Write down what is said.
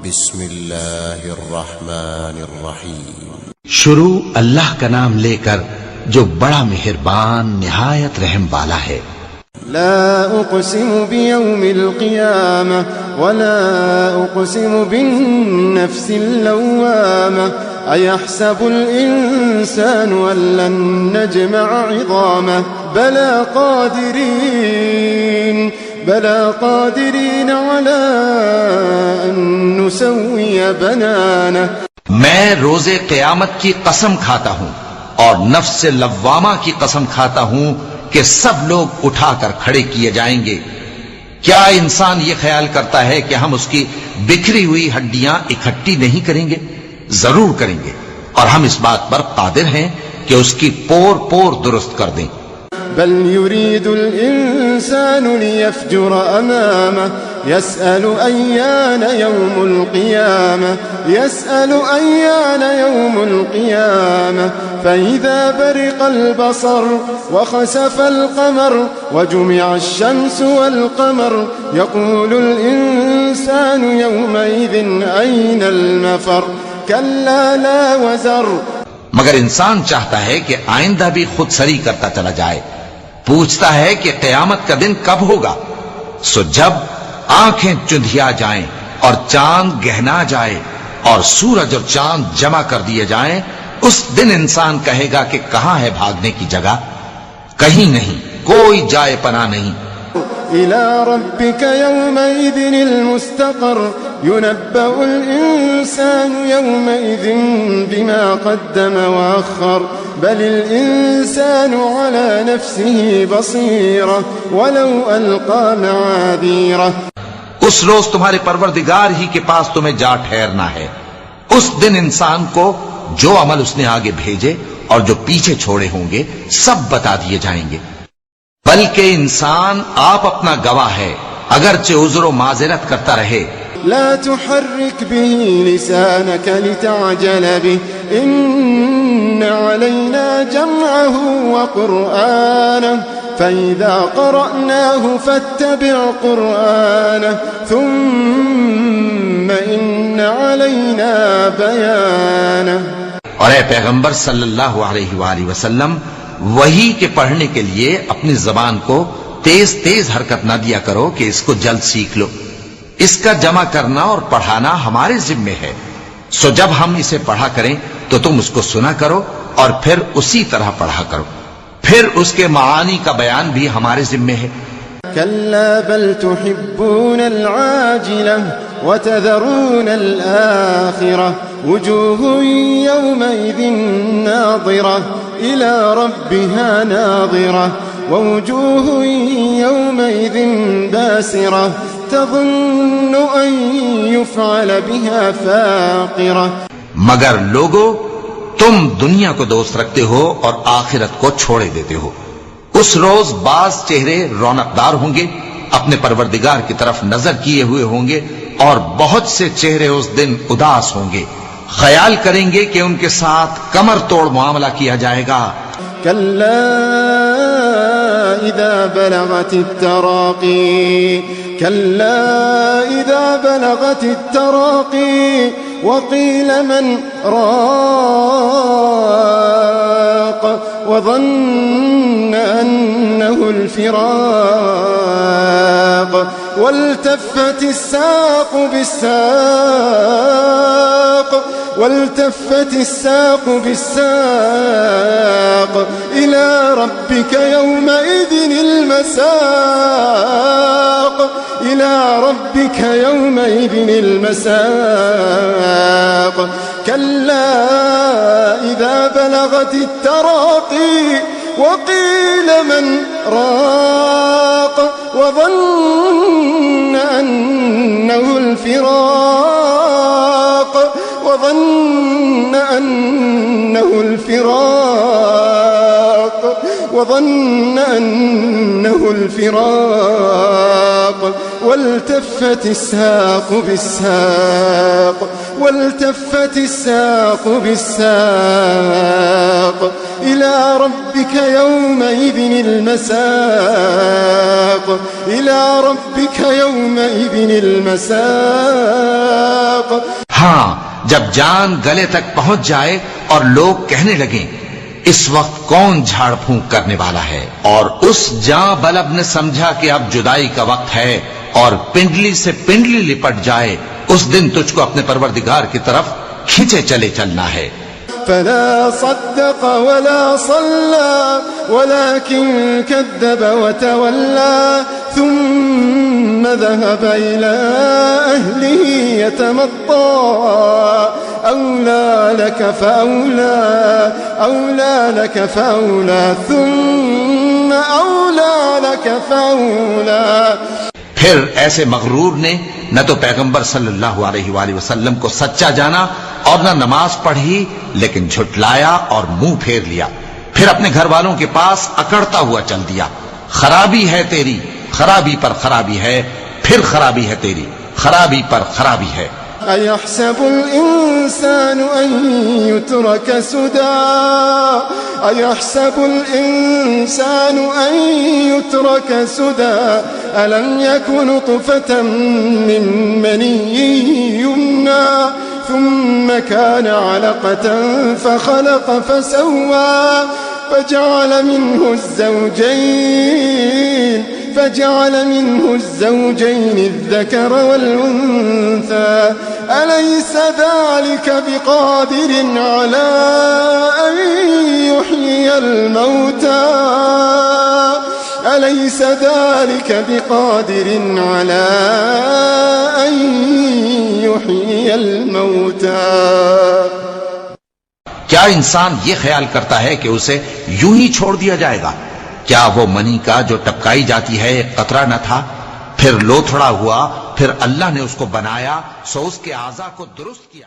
بسم اللہ الرحمن الرحیم. شروع اللہ کا نام لے کر جو بڑا مہربان نہایت رحم والا ہے. لا اقسم بیوم القیامہ ولا اقسم بالنفس اللوامہ ایحسب الانسان ان لن نجمع عظامہ بلا قادرین علی ان نسوی بنانہ. میں روز قیامت کی قسم کھاتا ہوں اور نفس لوامہ کی قسم کھاتا ہوں کہ سب لوگ اٹھا کر کھڑے کیے جائیں گے. کیا انسان یہ خیال کرتا ہے کہ ہم اس کی بکھری ہوئی ہڈیاں اکٹھی نہیں کریں گے؟ ضرور کریں گے، اور ہم اس بات پر قادر ہیں کہ اس کی پور پور درست کر دیں. بل يريد الإنسان ليفجر أمامه يسأل أيان يوم القيامة فإذا برق البصر وخسف القمر وجمع الشمس والقمر يقول الإنسان يومئذ أين المفر كلا لا وزر. مگر انسان چاہتا ہے کہ آئندہ بھی خود سری کرتا چلا جائے، پوچھتا ہے کہ قیامت کا دن کب ہوگا. سو جب آنکھیں چندھیا جائیں اور چاند گہنا جائے اور سورج اور چاند جمع کر دیے جائیں، اس دن انسان کہے گا کہ کہاں ہے بھاگنے کی جگہ؟ کہیں نہیں، کوئی جائے پناہ نہیں. إلى ربك يومئذ المستقر ينبأ الإنسان يومئذ بما قدم وأخر بل الإنسان على نفسه بصيرة ولو ألقى معاذيره. اس روز تمہارے پروردگار ہی کے پاس تمہیں جا ٹھہرنا ہے. اس دن انسان کو جو عمل اس نے آگے بھیجے اور جو پیچھے چھوڑے ہوں گے سب بتا دیے جائیں گے. بلکہ انسان آپ اپنا گواہ ہے، اگرچہ عذر و معذرت کرتا رہے. لا تحرك به لسانك لتعجل به إن علينا جمعه وقرآنه فإذا قرأناه فاتبع قرآنه ثم إن علينا بيانه. اور اے پیغمبر صلی اللہ علیہ وآلہ وسلم، وحی کے پڑھنے کے لیے اپنی زبان کو تیز تیز حرکت نہ دیا کرو کہ اس کو جلد سیکھ لو. اس کا جمع کرنا اور پڑھانا ہمارے ذمے ہے. سو جب ہم اسے پڑھا کریں تو تم اس کو سنا کرو اور پھر اسی طرح پڑھا کرو. پھر اس کے معانی کا بیان بھی ہمارے ذمے ہے. كلا بل تحبون العاجلة وتذرون الآخرة وجوه يومئذ ناظرة إلى ربها ناظرة ووجوه يومئذ باسرة تظن أن يفعل بها فاقرة. مگر لوگو، تم دنیا کو دوست رکھتے ہو اور آخرت کو چھوڑے دیتے ہو. اس روز بعض چہرے رونقدار ہوں گے، اپنے پروردگار کی طرف نظر کیے ہوئے ہوں گے، اور بہت سے چہرے اس دن اداس ہوں گے، خیال کریں گے کہ ان کے ساتھ کمر توڑ معاملہ کیا جائے گا. كلا إذا بلغت التراقي وقيل من راق وظن أنه الفراق والتفت الساق بالساق إلى ربك يومئذ المساق. كلا إذا بلغت التراقي وقيل من راق وظن أنه الفراق والتفت الساق بالساق إلى ربك يومئذ المساق. ہاں جب جان گلے تک پہنچ جائے اور لوگ کہنے لگیں اس وقت کون جھاڑ پھونک کرنے والا ہے، اور اس جاں بلب نے سمجھا کہ اب جدائی کا وقت ہے اور پنڈلی سے پنڈلی لپٹ جائے، اس دن تجھ کو اپنے پروردگار کی طرف کھینچے چلے چلنا ہے۔ فلا صدق ولا صلى ولكن كذب وتولى ثم ذهب إلى أهله يتمطى أولى لك فأولى ثم أولى لك فأولى۔ پھر ایسے مغرور نے نہ تو پیغمبر صلی اللہ علیہ وآلہ وسلم کو سچا جانا اور نہ نماز پڑھی، لیکن جھٹلایا اور منہ پھیر لیا، پھر اپنے گھر والوں کے پاس اکڑتا ہوا چل دیا۔ خرابی ہے تیری، خرابی پر خرابی ہے، پھر خرابی ہے تیری، خرابی پر خرابی ہے۔ أيحسب الإنسان أن يترك سدى أيحسب الإنسان أن يترك سدى ألم يكن نطفة من مني يمنى ثم كان علقة فخلق فسوى فجعل منه الزوجين الذكر والأنثى أليس ذلك بقادر على أن يحيي الموتى أليس ذلك بقادر على أن يحيي الموتى۔ کیا انسان یہ خیال کرتا ہے کہ اسے یوں ہی چھوڑ دیا جائے گا؟ کیا وہ منی کا جو ٹپکائی جاتی ہے ایک قطرہ نہ تھا، پھر لوتھڑا ہوا، پھر اللہ نے اس کو بنایا، سو اس کے اعضاء کو درست کیا۔